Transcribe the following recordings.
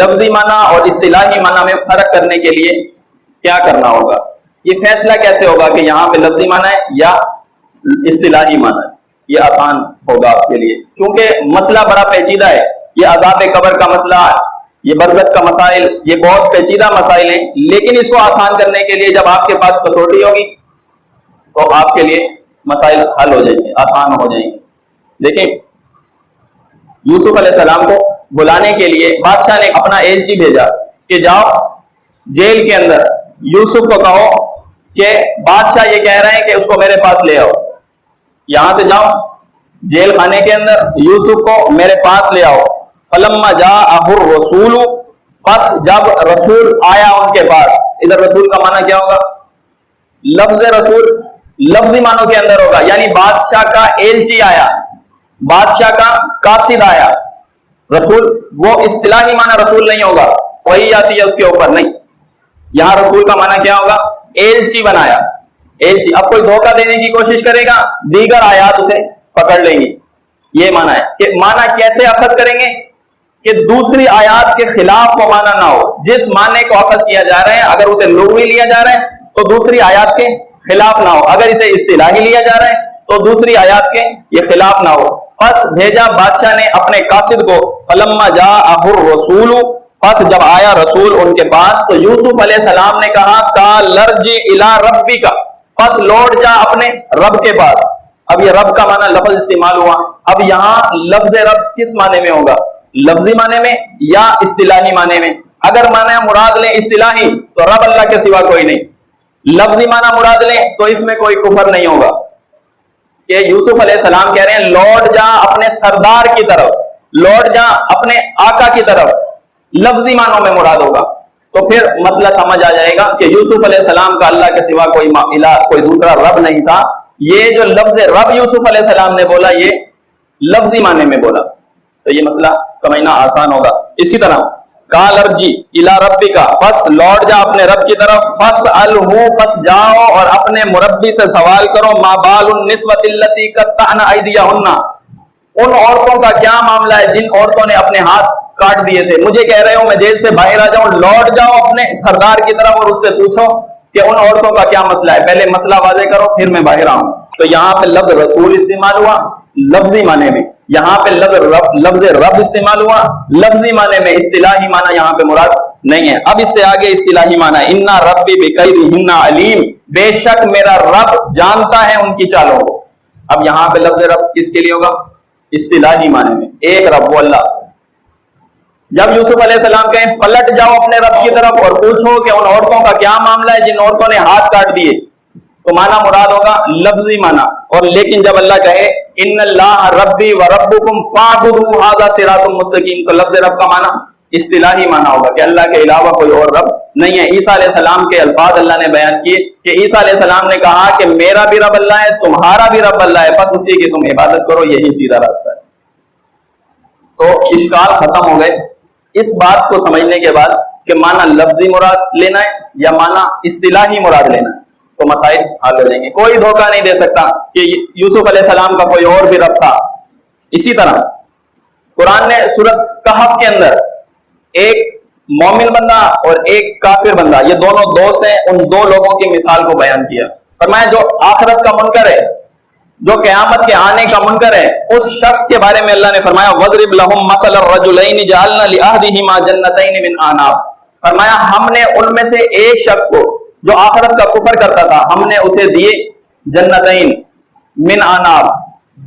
لفظی معنی اور اصطلاحی معنی میں فرق کرنے کے لیے کیا کرنا ہوگا؟ یہ فیصلہ کیسے ہوگا کہ یہاں پہ لفظی معنی ہے یا اصطلاحی معنی ہے؟ یہ آسان ہوگا آپ کے لیے، چونکہ مسئلہ بڑا پیچیدہ ہے، یہ عذاب قبر کا مسئلہ، یہ برزخ کا مسائل، یہ بہت پیچیدہ مسائل ہیں، لیکن اس کو آسان کرنے کے لیے جب آپ کے پاس کسوٹی ہوگی تو آپ کے لیے مسائل حل ہو جائیں گے، آسان ہو جائیں گے۔ دیکھیں، یوسف علیہ السلام کو بلانے کے لیے بادشاہ نے اپنا ایلچی بھیجا کہ جاؤ جیل کے اندر یوسف کو کہو کہ بادشاہ یہ کہہ رہے ہیں کہ اس کو میرے پاس لے آؤ، یہاں سے جاؤ جیل خانے کے اندر یوسف کو میرے پاس لے آؤ۔ فلما جاءہ الرسول، پس جب رسول آیا ان کے پاس، ادھر رسول کا معنی کیا ہوگا؟ لفظ رسول لفظی معنوں کے اندر ہوگا، یعنی بادشاہ کا ایلچی آیا، بادشاہ کا قاصد آیا۔ رسول وہ اصطلاحی معنی رسول نہیں ہوگا، وہی آتی ہے اس کے اوپر نہیں، یہاں رسول کا معنی کیا ہوگا؟ ایلچی بنایا، ایلچی۔ اب کوئی دھوکہ دینے کی کوشش کرے گا دیگر آیات اسے پکڑ لیں گی، یہ معنی ہے کہ معنی کیسے اخذ کریں گے کہ دوسری آیات کے خلاف وہ معنی نہ ہو، جس معنی کو اخذ کیا جا رہا ہے اگر اسے لغوی لیا جا رہا ہے تو دوسری آیات کے خلاف نہ ہو، اگر اسے اصطلاحی لیا جا رہا ہے تو دوسری آیات کے یہ خلاف نہ ہو۔ پس بھیجا بادشاہ نے اپنے قاصد کو، فلما جاءہ الرسول، پس جب آیا رسول ان کے پاس تو یوسف علیہ السلام نے کہا قال ارجع الی ربک، پس لوٹ جا اپنے رب کے پاس۔ اب یہ رب کا معنی لفظ استعمال ہوا، اب یہاں لفظ رب کس معنی میں ہوگا؟ لفظی معنی میں یا اصطلاحی معنی میں؟ اگر معنی مراد لیں اصطلاحی تو رب اللہ کے سوا کوئی نہیں، لفظی معنی مراد لیں تو اس میں کوئی کفر نہیں ہوگا کہ یوسف علیہ السلام کہہ رہے ہیں لوٹ جا اپنے سردار کی طرف، لوٹ جا اپنے آقا کی طرف، لفظی معنوں میں مراد ہوگا تو پھر مسئلہ سمجھ آ جائے گا کہ یوسف علیہ السلام کا اللہ کے سوا کوئی الہ، کوئی دوسرا رب نہیں تھا۔ یہ جو لفظ رب یوسف علیہ السلام نے بولا یہ لفظی معنی میں بولا، تو یہ مسئلہ سمجھنا آسان ہوگا۔ اسی طرح قال ارجع الی ربک، پس لوٹ جا اپنے رب کی طرف، فاسألہ، پس جاؤ اور اپنے مربی سے سوال کرو، ما بال النسوۃ اللتی قطعن ایدیہن، ان عورتوں کا کیا معاملہ ہے جن عورتوں نے اپنے ہاتھ کاٹ دیے تھے۔ مجھے کہہ رہے ہو میں جیل سے باہر آ جاؤں، لوٹ جاؤ اپنے سردار کی طرف اور اس سے پوچھو کہ ان عورتوں کا کیا مسئلہ ہے، پہلے مسئلہ واضح کرو پھر میں باہر آؤں۔ تو یہاں پہ لفظ رسول استعمال ہوا لفظی معنی میں، یہاں پہ لفظ رب استعمال ہوا لفظی معنی میں، اصطلاحی معنی یہاں پہ مراد نہیں ہے۔ اب اس سے آگے اصطلاحی معنی، ان ربی بکیدہن علیم، بے شک میرا رب جانتا ہے ان کی چالوں کو۔ اب یہاں پہ لفظ رب کس کے لیے ہوگا؟ اصطلاحی معنی میں، ایک رب وہ اللہ۔ جب یوسف علیہ السلام کہیں پلٹ جاؤ اپنے رب کی طرف اور پوچھو کہ ان عورتوں کا کیا معاملہ ہے جن عورتوں نے ہاتھ کاٹ دیے، تو معنی مراد ہوگا لفظی معنی۔ اور لیکن جب اللہ کہے ان اللہ ربی و ربکم فاعبدوہ ھذا صراط مستقیم، تو لفظ رب کا معنی اصطلاحی معنی ہوگا کہ اللہ کے علاوہ کوئی اور رب نہیں ہے۔ عیسیٰ علیہ السلام کے الفاظ اللہ نے بیان کیے کہ عیسیٰ علیہ السلام نے کہا کہ میرا بھی رب اللہ ہے، تمہارا بھی رب اللہ ہے، بس اسی کی تم عبادت کرو، یہی سیدھا راستہ ہے۔ تو اشکال ختم ہو گئے اس بات کو سمجھنے کے بعد کہ معنی لفظی مراد لینا ہے یا معنی اصطلاحی مراد لینا ہے، تو مسائل حل ہو جائیں گے۔ کوئی دھوکہ نہیں دے سکتا کہ یوسف علیہ السلام کا کوئی اور بھی رب تھا۔ اسی طرح قرآن نے سورۃ کہف کے اندر ایک مومن بندہ اور ایک کافر بندہ، یہ دونوں دوست ہیں، ان دو لوگوں کی مثال کو بیان کیا۔ فرمایا جو آخرت کا منکر ہے، جو قیامت کے آنے کا منکر ہے، اس شخص کے بارے میں اللہ نے فرمایا وَضْرِبْ لَهُمْ مَثَلَ الرَّجُلَيْنِ جَعَلْنَا لِأَحَدِهِمَا جَنَّتَيْنِ مِنْ أَعْنَابٍ، فرمایا ہم نے ان میں سے ایک شخص کو جو آخرت کا کفر کرتا تھا، ہم نے اسے دیے جنتین من اعناب،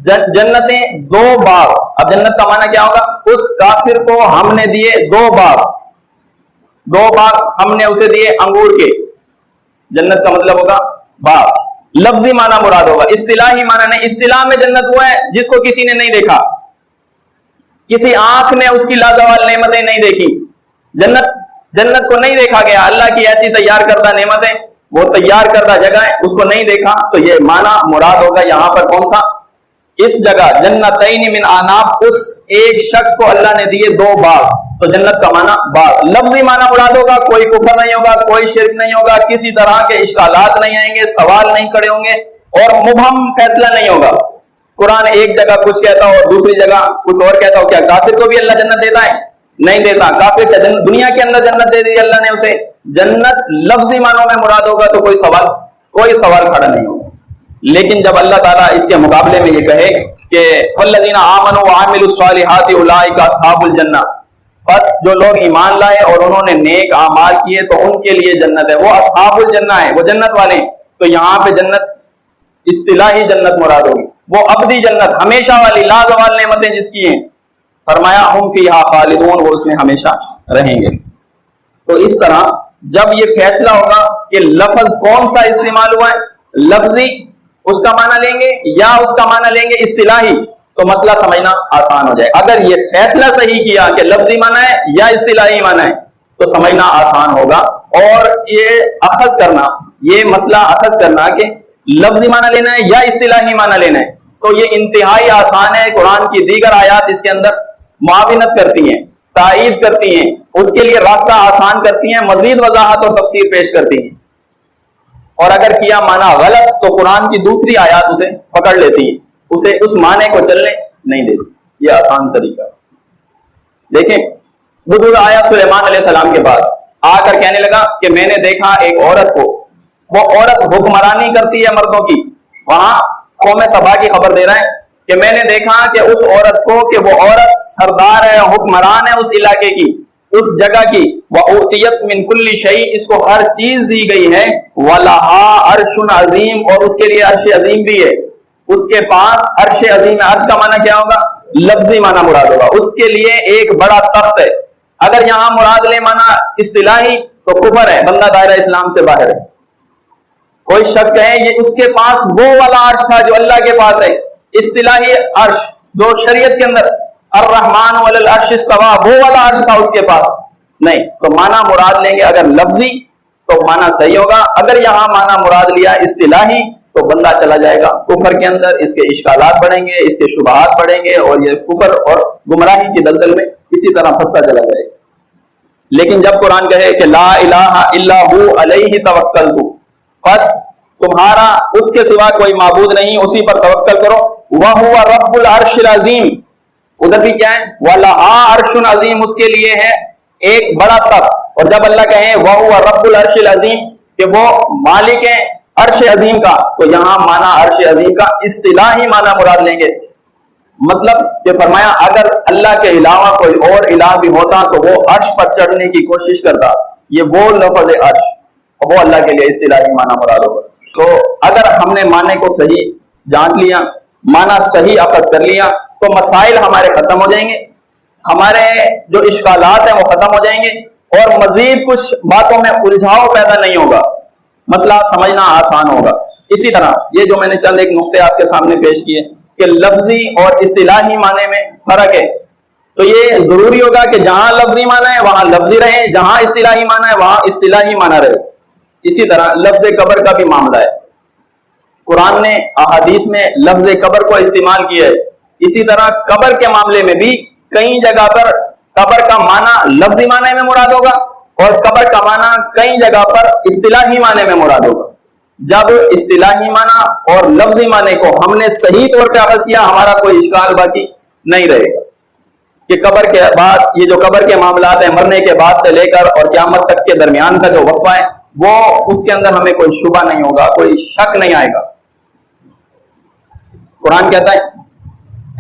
جنتیں دو باغ۔ اب جنت کا معنی کیا ہوگا؟ اس کافر کو ہم نے دیے دو باغ، دو باغ ہم نے اسے دیے انگور کے، جنت کا مطلب ہوگا باغ، لفظی معنی مراد ہوگا، اصطلاحی معنی نہیں۔ اصطلاح میں جنت وہ ہے جس کو کسی نے نہیں دیکھا، کسی آنکھ نے اس کی لازوال نعمتیں نہیں دیکھی، جنت کو نہیں دیکھا گیا، اللہ کی ایسی تیار کردہ نعمتیں، وہ تیار کردہ جگہ ہے، اس کو نہیں دیکھا، تو یہ معنی مراد ہوگا یہاں پر کون سا؟ اس جگہ جنتین من اعناب، اس ایک شخص کو اللہ نے دیے دو باغ، تو جنت کا معنی باغ۔ لفظی معنی مراد ہوگا، کوئی کفر نہیں ہوگا، کوئی شرک نہیں ہوگا، کسی طرح کے اشکالات نہیں آئیں گے، سوال نہیں کھڑے ہوں گے اور مبہم فیصلہ نہیں ہوگا۔ قرآن ایک جگہ کچھ کہتا ہو اور دوسری جگہ کچھ اور کہتا ہو، کیا کافر کو بھی اللہ جنت دیتا ہے؟ نہیں دیتا. کافر کا دنیا کے اندر جنت دے دی اللہ نے اسے, جنت لفظی معنوں میں مراد ہوگا تو کوئی سوال کھڑا نہیں ہوگا. لیکن جب اللہ تعالیٰ اس کے مقابلے میں یہ کہے کہ والذین آمنوا وعملوا الصالحات اولئک اصحاب الجنہ, بس جو لوگ ایمان لائے اور انہوں نے نیک اعمال کیے تو ان کے لیے جنت ہے, وہ اصحاب الجنہ ہے, وہ جنت والے ہیں. تو یہاں پہ جنت اصطلاحی جنت مراد ہوگی, وہ ابدی جنت, ہمیشہ والی لازوال نعمتیں جس کی ہیں. فرمایا ہم فیہا خالدون, وہ اس میں ہمیشہ رہیں گے. تو اس طرح جب یہ فیصلہ ہوگا کہ لفظ کون سا استعمال ہوا ہے, لفظی اس کا معنی لیں گے یا اس کا معنی لیں گے اصطلاحی, تو مسئلہ سمجھنا آسان ہو جائے. اگر یہ فیصلہ صحیح کیا کہ لفظی معنی ہے یا اصطلاحی معنی ہے تو سمجھنا آسان ہوگا. اور یہ اخذ کرنا, یہ مسئلہ اخذ کرنا کہ لفظی معنی لینا ہے یا اصطلاحی معنی لینا ہے, تو یہ انتہائی آسان ہے. قرآن کی دیگر آیات اس کے اندر معاونت کرتی ہیں, تائید کرتی ہیں, اس کے لیے راستہ آسان کرتی ہیں, مزید وضاحت اور تفسیر پیش کرتی ہیں. اور اگر کیا معنی غلط تو قرآن کی دوسری آیات اسے پکڑ لیتی ہیں, اسے اس معنی کو چلنے نہیں دیتی. یہ آسان طریقہ. دیکھیں, بزرگ آیا سلیمان علیہ السلام کے پاس, آ کر کہنے لگا کہ میں نے دیکھا ایک عورت کو, وہ عورت حکمرانی کرتی ہے مردوں کی. وہاں قوم سبا کی خبر دے رہا ہے کہ میں نے دیکھا کہ اس عورت کو, کہ وہ عورت سردار ہے, حکمران ہے اس علاقے کی, اس جگہ کی. وَأُوتِيَتْ مِنْ كُلِّ شَيْءٍ, اس کو ہر چیز دی گئی ہے. وَلَهَا عَرْشٌ عَظِيمٌ, اور اس کے لیے عرش عظیم بھی ہے. اس کے پاس عرش عظیم ہے. عرش کا معنی کیا ہوگا؟ لفظی معنی مراد ہوگا. اس کے لیے ایک بڑا تخت ہے. اگر یہاں مراد لے معنی اصطلاحی تو کفر ہے, بندہ دائرہ اسلام سے باہر ہے. کوئی شخص کہے یہ اس کے پاس وہ والا عرش تھا جو اللہ کے پاس ہے, اصطلاحی عرش جو شریعت کے اندر الرحمن علی العرش استوى, وہ والا عرش تھا اس کے پاس نہیں. تو معنی مراد لیں گے اگر لفظی تو معنی صحیح ہوگا. اگر یہاں معنی مراد لیا اصطلاحی تو بندہ چلا جائے گا کفر کے اندر, اس کے اشکالات بڑھیں گے, اس کے شبہات بڑھیں گے, اور یہ کفر اور گمراہی کی دلدل میں اسی طرح پھنستا چلا جائے گا. لیکن جب قرآن کہے کہ لا الہ الا ہو علیہ توکلت, بس تمہارا اس کے سوا کوئی معبود نہیں, اسی پر توکل کرو. وَهُوَ رَبُّ الْعَرْشِ الْعَظِيمِ, ادھر بھی کیا ہے؟ وَلَهَا عَرْشٌ عَظِيمٌ, اس کے لیے ہے ایک بڑا تخت. اور جب اللہ کہے وَهُوَ رَبُّ الْعَرْشِ الْعَظِيمِ کہ وہ مالک ہے عرش عظیم کا, تو یہاں معنی عرش عظیم کا اصطلاحی معنی مراد لیں گے. مطلب کہ فرمایا اگر اللہ کے علاوہ کوئی اور الہ بھی ہوتا تو وہ عرش پر چڑھنے کی کوشش کرتا. یہ وہ لفظ عرش, وہ اللہ کے لیے اصطلاحی معنی مراد ہوگا. تو اگر ہم نے معنی کو صحیح جانچ لیا, معنی صحیح اخذ کر لیا, تو مسائل ہمارے ختم ہو جائیں گے, ہمارے جو اشکالات ہیں وہ ختم ہو جائیں گے, اور مزید کچھ باتوں میں الجھاؤ پیدا نہیں ہوگا, مسئلہ سمجھنا آسان ہوگا. اسی طرح یہ جو میں نے چند ایک نقطے آپ کے سامنے پیش کیے کہ لفظی اور اصطلاحی معنی میں فرق ہے, تو یہ ضروری ہوگا کہ جہاں لفظی معنی ہے وہاں لفظی رہے, جہاں اصطلاحی معنی ہے وہاں اصطلاحی معنی رہے. اسی طرح لفظ قبر کا بھی معاملہ ہے. قرآن نے احادیث میں لفظ قبر کو استعمال کیا ہے. اسی طرح قبر کے معاملے میں بھی کئی جگہ پر قبر کا معنی لفظی معنی میں مراد ہوگا اور قبر کا معنی کئی جگہ پر اصطلاحی معنی میں مراد ہوگا. جب اصطلاحی معنی اور لفظی معنی کو ہم نے صحیح طور پہ اخذ کیا, ہمارا کوئی اشکال باقی نہیں رہے گا کہ قبر کے بعد یہ جو قبر کے معاملات ہیں, مرنے کے بعد سے لے کر اور قیامت تک کے درمیان کا جو وقفہ ہے, وہ اس کے اندر ہمیں کوئی شبہ نہیں ہوگا, کوئی شک نہیں آئے گا. قرآن کہتا ہے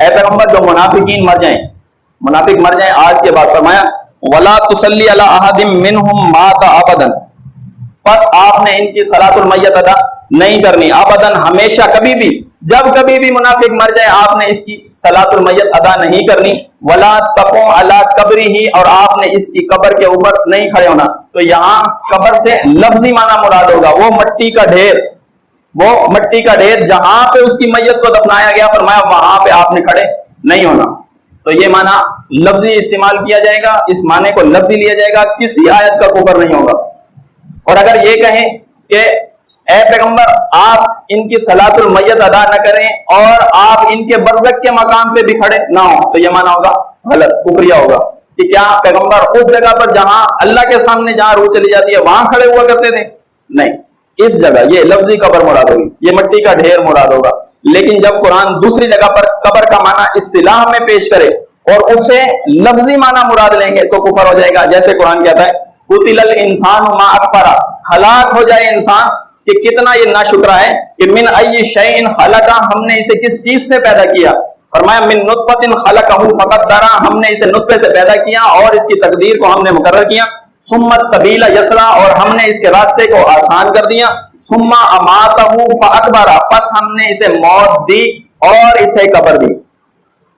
اے پیغمبر جو منافقین مر جائیں, منافق مر جائیں, آج کے بعد فرمایا وَلَا تُصَلِّ عَلَىٰ أَحَدٍ مِّنْهُمْ مَاتَ أَبَدًا, بس آپ نے ان کی صلاۃ المیت ادا نہیں کرنی. ابداً, ہمیشہ, کبھی بھی, جب کبھی بھی منافق مر جائے آپ نے اس کی صلاۃ المیت ادا نہیں کرنی. وَلَا تَقُمْ عَلَىٰ قَبْرِهِ, اور آپ نے اس کی قبر کے اوپر نہیں کھڑے ہونا. تو یہاں قبر سے لفظی معنی مراد ہوگا وہ مٹی کا ڈھیر, وہ مٹی کا ڈھیر جہاں پہ اس کی میت کو دفنایا گیا, فرمایا وہاں پہ آپ نے کھڑے نہیں ہونا. تو یہ معنی لفظی استعمال کیا جائے گا, اس معنی کو لفظی لیا جائے گا, کسی آیت کا کفر نہیں ہوگا. اور اگر یہ کہیں کہ اے پیغمبر آپ ان کی صلاۃ المیت ادا نہ کریں اور آپ ان کے برزخ کے مقام پہ بھی کھڑے نہ ہوں, تو یہ معنی ہوگا غلط, کفریہ ہوگا. کہ کیا پیغمبر اس جگہ پر جہاں اللہ کے سامنے جہاں روح چلی جاتی ہے وہاں کھڑے ہوا کرتے تھے؟ نہیں, اس جگہ یہ لفظی قبر مراد ہوگی, یہ مٹی کا ڈھیر مراد ہوگا. لیکن جب قرآن دوسری جگہ پر قبر کا معنی اصطلاح میں پیش کرے اور اسے لفظی معنی مراد لیں گے تو کفر ہو جائے گا. جیسے قرآن کہتا ہے قتل الانسان ما اکفرہ، ہلاک ہو جائے انسان کہ کتنا یہ ناشکرا ہے. کہ من ای شیء خلقہ، ہم نے اسے کس چیز سے پیدا کیا. فرمایا من نطفۃ خلقہ فقدرہ، ہم نے اسے نطفے سے پیدا کیا اور اس کی تقدیر کو ہم نے مقرر کیا. ثم السبیل یسرا، اور ہم نے اس کے راستے کو آسان کر دیا. ثم اماتہ فاکبرہ، پس ہم نے اسے موت دی اور اسے قبر دی.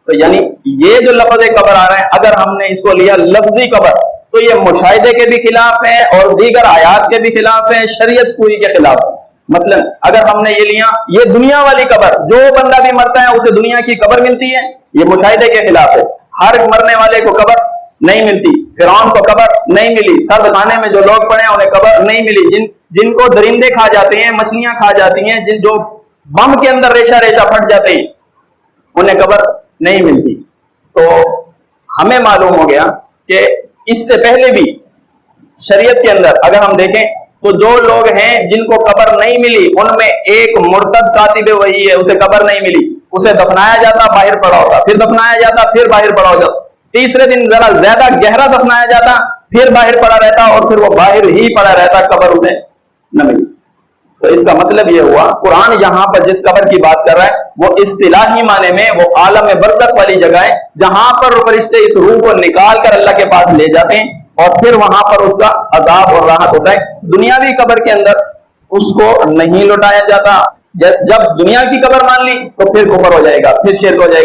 تو یعنی یہ جو لفظ قبر آ رہا ہے، اگر ہم نے اس کو لیا لفظی قبر تو یہ مشاہدے کے بھی خلاف ہے اور دیگر آیات کے بھی خلاف ہے، شریعت پوری کے خلاف ہے. مثلا اگر ہم نے یہ لیا یہ دنیا والی قبر، جو بندہ بھی مرتا ہے اسے دنیا کی قبر ملتی ہے، یہ مشاہدے کے خلاف ہے. ہر مرنے والے کو قبر نہیں ملتی. فرعون کو قبر نہیں ملی. سرد خانے میں جو لوگ پڑے ہیں انہیں قبر نہیں ملی. جن کو درندے کھا جاتے ہیں، مچھلیاں کھا جاتی ہیں، جو بم کے اندر ریشہ ریشہ پھٹ جاتے ہیں، انہیں قبر نہیں ملتی. تو ہمیں معلوم ہو گیا کہ اس سے پہلے بھی شریعت کے اندر اگر ہم دیکھیں تو جو لوگ ہیں جن کو قبر نہیں ملی ان میں ایک مرتد کاتب وحی ہے، اسے قبر نہیں ملی. اسے دفنایا جاتا باہر پڑا ہوتا، پھر دفنایا جاتا پھر باہر پڑا ہوتا، تیسرے دن ذرا زیادہ گہرا دفنایا جاتا پھر باہر پڑا رہتا اور پھر وہ باہر ہی پڑا رہتا، قبر اسے نہ ملی. تو اس کا مطلب یہ ہوا قرآن یہاں پر جس قبر کی بات کر رہا ہے وہ اصطلاحی معنی میں وہ عالم برزخ والی جگہ ہے جہاں پر فرشتے اس روح کو نکال کر اللہ کے پاس لے جاتے ہیں اور پھر وہاں پر اس کا عذاب اور راحت ہوتا ہے. دنیاوی قبر کے اندر اس کو نہیں لوٹایا جاتا. جب دنیا کی قبر مان لی تو پھر کفر ہو جائے گا، پھر شرک ہو جائے گا.